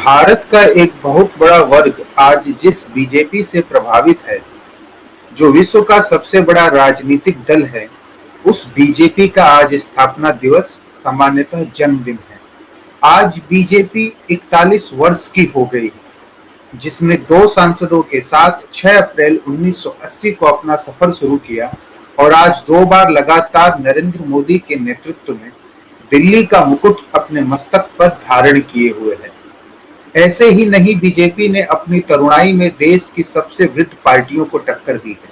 भारत का एक बहुत बड़ा वर्ग आज जिस बीजेपी से प्रभावित है, जो विश्व का सबसे बड़ा राजनीतिक दल है, उस बीजेपी का आज स्थापना दिवस सामान्यतः जन्मदिन है। आज बीजेपी 41 वर्ष की हो गई है, जिसने दो सांसदों के साथ 6 अप्रैल 1980 को अपना सफर शुरू किया और आज 2 बार लगातार नरेंद्र मोदी के नेतृत्व में दिल्ली का मुकुट अपने मस्तक पर धारण किए हुए है। ऐसे ही नहीं, बीजेपी ने अपनी तरुणाई में देश की सबसे वृद्ध पार्टियों को टक्कर दी है।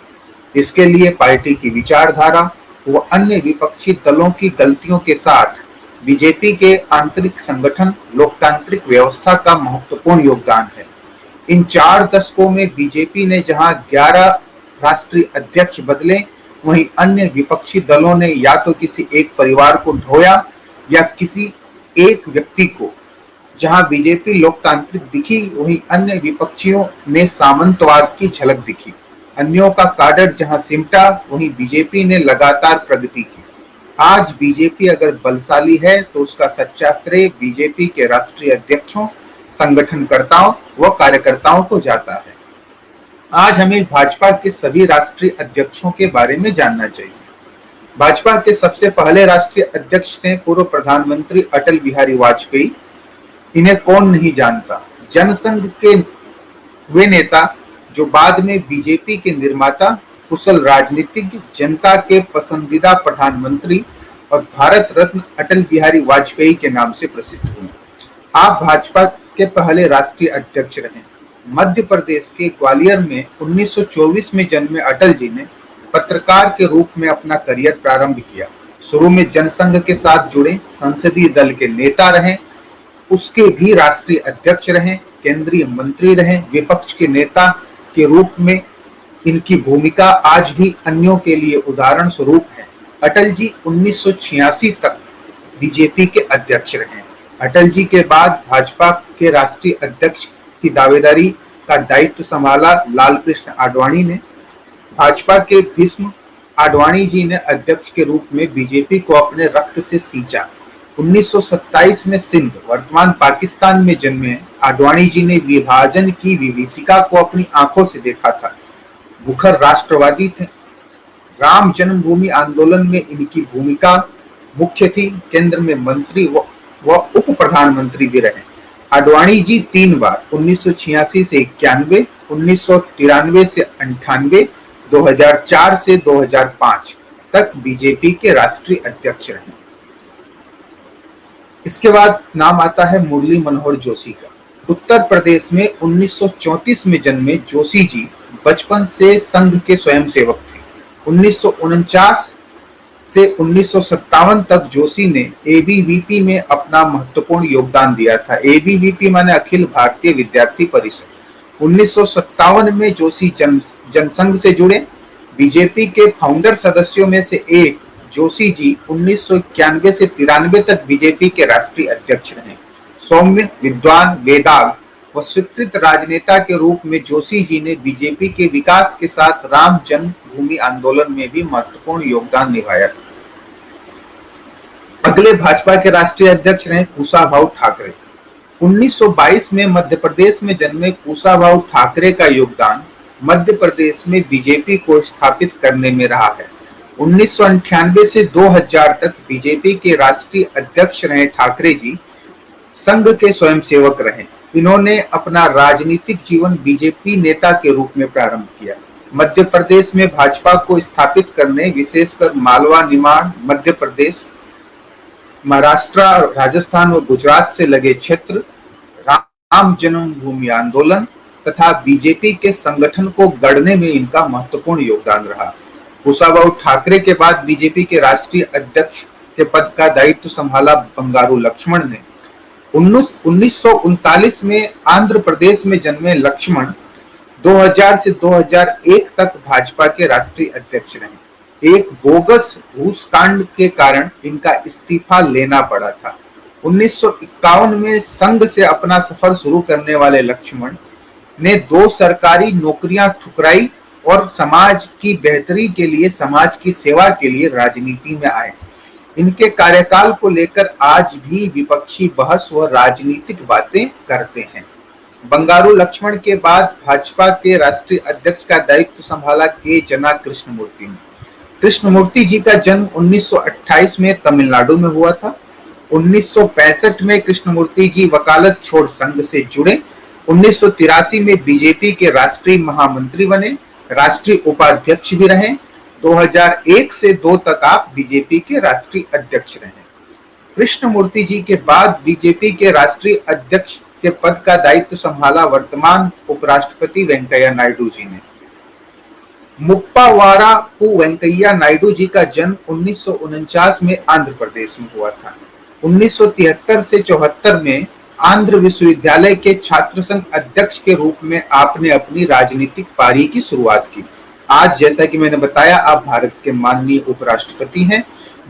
इसके लिए पार्टी की विचारधारा व अन्य विपक्षी दलों की गलतियों के साथ बीजेपी के आंतरिक संगठन, लोकतांत्रिक व्यवस्था का महत्वपूर्ण योगदान है। इन 4 दशकों में बीजेपी ने जहां 11 राष्ट्रीय अध्यक्ष बदले, वहीं अन्य विपक्षी दलों ने या तो किसी एक परिवार को ढोया या किसी एक व्यक्ति को। जहां बीजेपी लोकतांत्रिक दिखी, वहीं अन्य विपक्षियों में सामंतवाद की झलक दिखी। अन्यों का काडर जहां सिमटा, वहीं बीजेपी ने लगातार प्रगति की। आज बीजेपी अगर बलशाली है तो उसका सच्चा श्रेय बीजेपी के राष्ट्रीय अध्यक्षों, संगठनकर्ताओं व कार्यकर्ताओं को जाता है। आज हमें भाजपा के सभी राष्ट्रीय अध्यक्षों के बारे में जानना चाहिए। भाजपा के सबसे पहले राष्ट्रीय अध्यक्ष थे पूर्व प्रधानमंत्री अटल बिहारी वाजपेयी। इन्हें कौन नहीं जानता। जनसंघ के वे नेता जो बाद में बीजेपी के निर्माता, कुशल राजनीतिज्ञ, जनता के पसंदीदा प्रधानमंत्री और भारत रत्न अटल बिहारी वाजपेयी के नाम से प्रसिद्ध हुए। आप भाजपा के पहले राष्ट्रीय अध्यक्ष रहे। मध्य प्रदेश के ग्वालियर में 1924 में जन्मे अटल जी ने पत्रकार के रूप में अपना करियर प्रारंभ किया। शुरू में जनसंघ के साथ जुड़े, संसदीय दल के नेता रहे, उसके भी राष्ट्रीय अध्यक्ष रहे, केंद्रीय मंत्री रहे। विपक्ष के नेता के रूप में इनकी भूमिका आज भी अन्यों के लिए उदाहरण स्वरूप है। अटल जी 1986 तक बीजेपी के अध्यक्ष रहे। अटल जी के बाद भाजपा के राष्ट्रीय अध्यक्ष की दावेदारी का दायित्व संभाला लाल कृष्ण आडवाणी ने। भाजपा के भीष्म आडवाणी जी ने अध्यक्ष के रूप में बीजेपी को अपने रक्त से सींचा। 1927 में सिंध, वर्तमान पाकिस्तान में जन्मे आडवाणी जी ने विभाजन की विभीषिका को अपनी आंखों से देखा था। मुखर राष्ट्रवादी थे। राम जन्मभूमि आंदोलन में इनकी भूमिका मुख्य थी। केंद्र में मंत्री व उप प्रधानमंत्री भी रहे। आडवाणी जी 3 बार 1986 से 91, 1993 से 98, 2004 से 2005 तक बीजेपी के राष्ट्रीय अध्यक्ष रहे। इसके बाद नाम आता है मुरली मनोहर जोशी का। उत्तर प्रदेश में 1934 में जन्मे जोशी जी बचपन से संघ के स्वयंसेवक थे। 1949 से 1957 तक जोशी ने एबीवीपी में अपना महत्वपूर्ण योगदान दिया था। एबीवीपी माने अखिल भारतीय विद्यार्थी परिषद। 1957 में जोशी जनसंघ से जुड़े। बीजेपी के फाउंडर सदस्यों में से एक जोशी जी 1991 से 93 तक बीजेपी के राष्ट्रीय अध्यक्ष रहे। सौम्य, विद्वान, वेदाग व स्वीकृत राजनेता के रूप में जोशी जी ने बीजेपी के विकास के साथ राम जन्मभूमि आंदोलन में भी महत्वपूर्ण योगदान निभाया। अगले भाजपा के राष्ट्रीय अध्यक्ष रहे कुशाभाऊ ठाकरे। 1922 में मध्य प्रदेश में जन्मे कुशाभाऊ ठाकरे का योगदान मध्य प्रदेश में बीजेपी को स्थापित करने में रहा है। 1998 से 2000 तक बीजेपी के राष्ट्रीय अध्यक्ष रहे ठाकरे जी संघ के स्वयंसेवक रहे। इन्होंने अपना राजनीतिक जीवन बीजेपी नेता के रूप में प्रारंभ किया। मध्य प्रदेश में भाजपा को स्थापित करने, विशेषकर मालवा, निमाड़, मध्य प्रदेश, महाराष्ट्र, राजस्थान व गुजरात से लगे क्षेत्र, राम जन्मभूमि आंदोलन तथा बीजेपी के संगठन को गढ़ने में इनका महत्वपूर्ण योगदान रहा। कुशाभाऊ ठाकरे के बाद बीजेपी के राष्ट्रीय अध्यक्ष के पद का दायित्व संभाला बंगारू लक्ष्मण ने। 1939 में आंध्र प्रदेश में जन्मे लक्ष्मण 2000 से 2001 तक भाजपा के राष्ट्रीय अध्यक्ष रहे। एक बोगस घूसकांड के कारण इनका इस्तीफा लेना पड़ा था। 1951 में संघ से अपना सफर शुरू करने वाले लक्ष्मण ने 2 सरकारी नौकरियां ठुकराई और समाज की बेहतरी के लिए, समाज की सेवा के लिए राजनीति में आए। इनके कार्यकाल को लेकर आज भी विपक्षी बहस व राजनीतिक बातें करते हैं। बंगारू लक्ष्मण के बाद भाजपा के राष्ट्रीय अध्यक्ष का दायित्व संभाला के जना कृष्णमूर्ति ने। कृष्णमूर्ति जी का जन्म 1928 में तमिलनाडु में हुआ था। 1965 में कृष्णमूर्ति जी वकालत छोड़ संघ से जुड़े। 1983 में बीजेपी के राष्ट्रीय महामंत्री बने, राष्ट्रीय उपाध्यक्ष भी रहे। 2001 से 2 तक आप बीजेपी के राष्ट्रीय अध्यक्ष रहे। कृष्णमूर्ति जी के बाद बीजेपी के राष्ट्रीय अध्यक्ष के पद का दायित्व संभाला वर्तमान उपराष्ट्रपति वेंकैया नायडू जी ने। मुप्पावारपु वेंकैया नायडू जी का जन्म 1949 में आंध्र प्रदेश में हुआ था। 1973 से 74 में आंध्र विश्वविद्यालय के छात्र संघ अध्यक्ष के रूप में आपने अपनी राजनीतिक पारी की शुरुआत की। आज जैसा कि मैंने बताया, आप भारत के माननीय उपराष्ट्रपति हैं।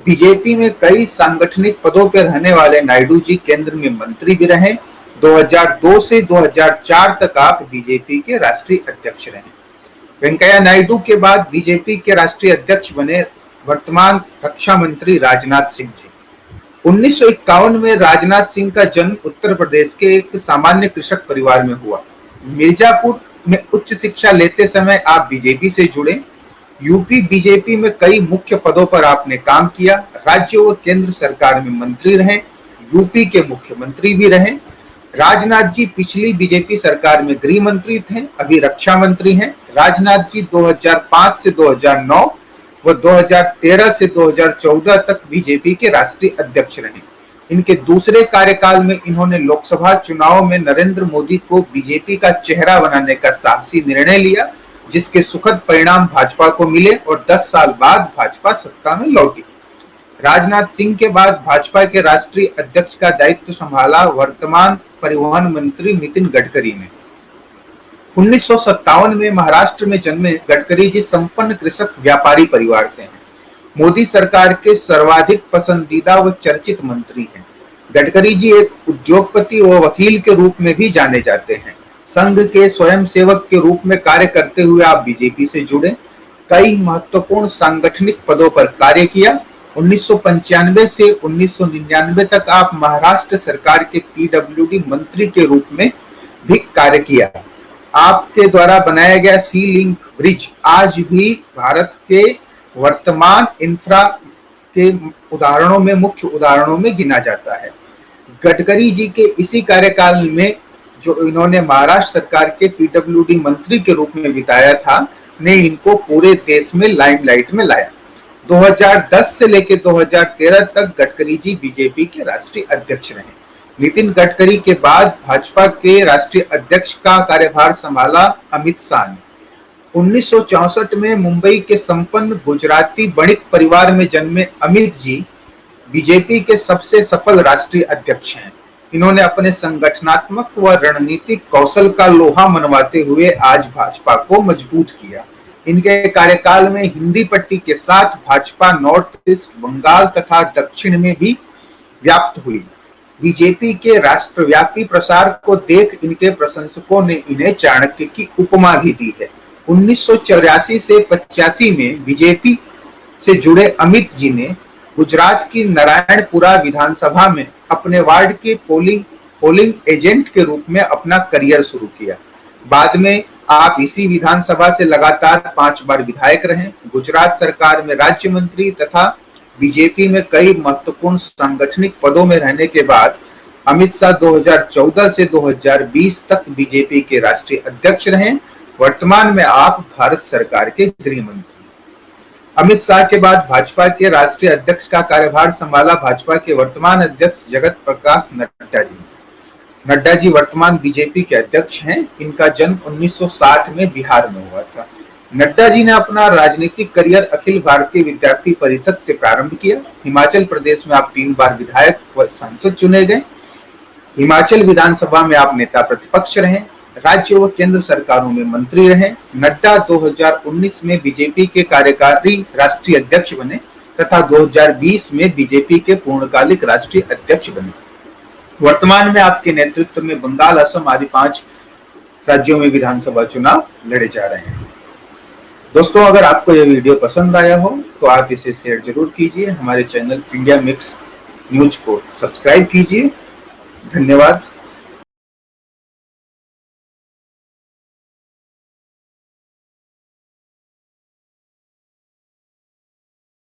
बीजेपी में कई सांगठनिक पदों पर रहने वाले नायडू जी केंद्र में मंत्री भी रहे। 2002 से 2004 तक आप बीजेपी के राष्ट्रीय अध्यक्ष रहे। वेंकैया नायडू के बाद बीजेपी के राष्ट्रीय अध्यक्ष बने वर्तमान रक्षा मंत्री राजनाथ सिंह जी। 1951 में राजनाथ सिंह का जन्म उत्तर प्रदेश के एक सामान्य कृषक परिवार में हुआ। मिर्जापुर में उच्च शिक्षा लेते समय आप बीजेपी से जुड़े। यूपी बीजेपी में कई मुख्य पदों पर आपने काम किया। राज्य व केंद्र सरकार में मंत्री रहे, यूपी के मुख्यमंत्री भी रहे। राजनाथ जी पिछली बीजेपी सरकार में गृह मंत्री थे, अभी रक्षा मंत्री हैं। राजनाथ जी 2005 से 2009 व 2013 से 2014 तक बीजेपी के राष्ट्रीय अध्यक्ष रहे। इनके दूसरे कार्यकाल में इन्होंने लोकसभा चुनाव में नरेंद्र मोदी को बीजेपी का चेहरा बनाने का साहसी निर्णय लिया, जिसके सुखद परिणाम भाजपा को मिले और 10 साल बाद भाजपा सत्ता में लौटी। राजनाथ सिंह के बाद भाजपा के राष्ट्रीय अध्यक्ष का दायित्व संभाला वर्तमान परिवहन मंत्री नितिन गडकरी ने। 1957 में महाराष्ट्र में जन्मे गडकरी जी संपन्न कृषक व्यापारी परिवार से हैं। मोदी सरकार के सर्वाधिक पसंदीदा व चर्चित मंत्री हैं। गडकरी जी एक उद्योगपति व वकील के रूप में भी जाने जाते हैं। संघ के स्वयंसेवक के रूप में कार्य करते हुए आप बीजेपी से जुड़े। कई महत्वपूर्ण सांगठनिक पदों पर कार्य किया। 1995 से 1999 तक आप महाराष्ट्र सरकार के पीडब्ल्यूडी मंत्री के रूप में भी कार्य किया। आपके द्वारा बनाया गया सी लिंक ब्रिज आज भी भारत के वर्तमान इंफ्रा के उदाहरणों में, मुख्य उदाहरणों में गिना जाता है। गडकरी जी के इसी कार्यकाल में जो इन्होंने महाराष्ट्र सरकार के पीडब्ल्यूडी मंत्री के रूप में बिताया था, ने इनको पूरे देश में लाइमलाइट में लाया। 2010 से लेकर 2013 तक गडकरी जी बीजेपी के राष्ट्रीय अध्यक्ष रहे। नितिन गडकरी के बाद भाजपा के राष्ट्रीय अध्यक्ष का कार्यभार संभाला अमित शाह ने। 1964 में मुंबई के संपन्न गुजराती वणिक परिवार में जन्मे अमित जी बीजेपी के सबसे सफल राष्ट्रीय अध्यक्ष हैं। इन्होंने अपने संगठनात्मक व रणनीतिक कौशल का लोहा मनवाते हुए आज भाजपा को मजबूत किया। इनके कार्यकाल में हिंदी पट्टी के साथ भाजपा नॉर्थ ईस्ट, बंगाल तथा दक्षिण में भी व्याप्त हुई। बीजेपी के राष्ट्रव्यापी प्रसार को देख इनके प्रशंसकों ने इन्हें चाणक्य की उपमा भी दी है। 1984 से 85 में बीजेपी से जुड़े अमित जी ने गुजरात की नारायणपुरा विधानसभा में अपने वार्ड के पोलिंग एजेंट के रूप में अपना करियर शुरू किया। बाद में आप इसी विधानसभा से लगातार 5 बार विधायक रहे। गुजरात सरकार में राज्य मंत्री तथा बीजेपी में कई महत्वपूर्ण सांगठनिक पदों में रहने के बाद अमित शाह 2014 से 2020 तक बीजेपी के राष्ट्रीय अध्यक्ष रहे। वर्तमान में आप भारत सरकार के गृह मंत्री। अमित शाह के बाद भाजपा के राष्ट्रीय अध्यक्ष का कार्यभार संभाला भाजपा के वर्तमान अध्यक्ष जगत प्रकाश नड्डा जी। नड्डा जी वर्तमान बीजेपी के अध्यक्ष हैं। इनका जन्म 1960 में बिहार में हुआ था। नड्डा जी ने अपना राजनीतिक करियर अखिल भारतीय विद्यार्थी परिषद से प्रारंभ किया। हिमाचल प्रदेश में आप 3 बार विधायक व सांसद चुने गए। हिमाचल विधानसभा में आप नेता प्रतिपक्ष रहे। राज्य व केंद्र सरकारों में मंत्री रहे। नड्डा 2019 में बीजेपी के कार्यकारी राष्ट्रीय अध्यक्ष बने तथा 2020 में बीजेपी के पूर्णकालिक राष्ट्रीय अध्यक्ष बने। वर्तमान में आपके नेतृत्व में बंगाल, असम आदि 5 राज्यों में विधानसभा चुनाव लड़े जा रहे हैं। दोस्तों, अगर आपको यह वीडियो पसंद आया हो तो आप इसे शेयर जरूर कीजिए। हमारे चैनल इंडिया मिक्स न्यूज को सब्सक्राइब कीजिए। धन्यवाद।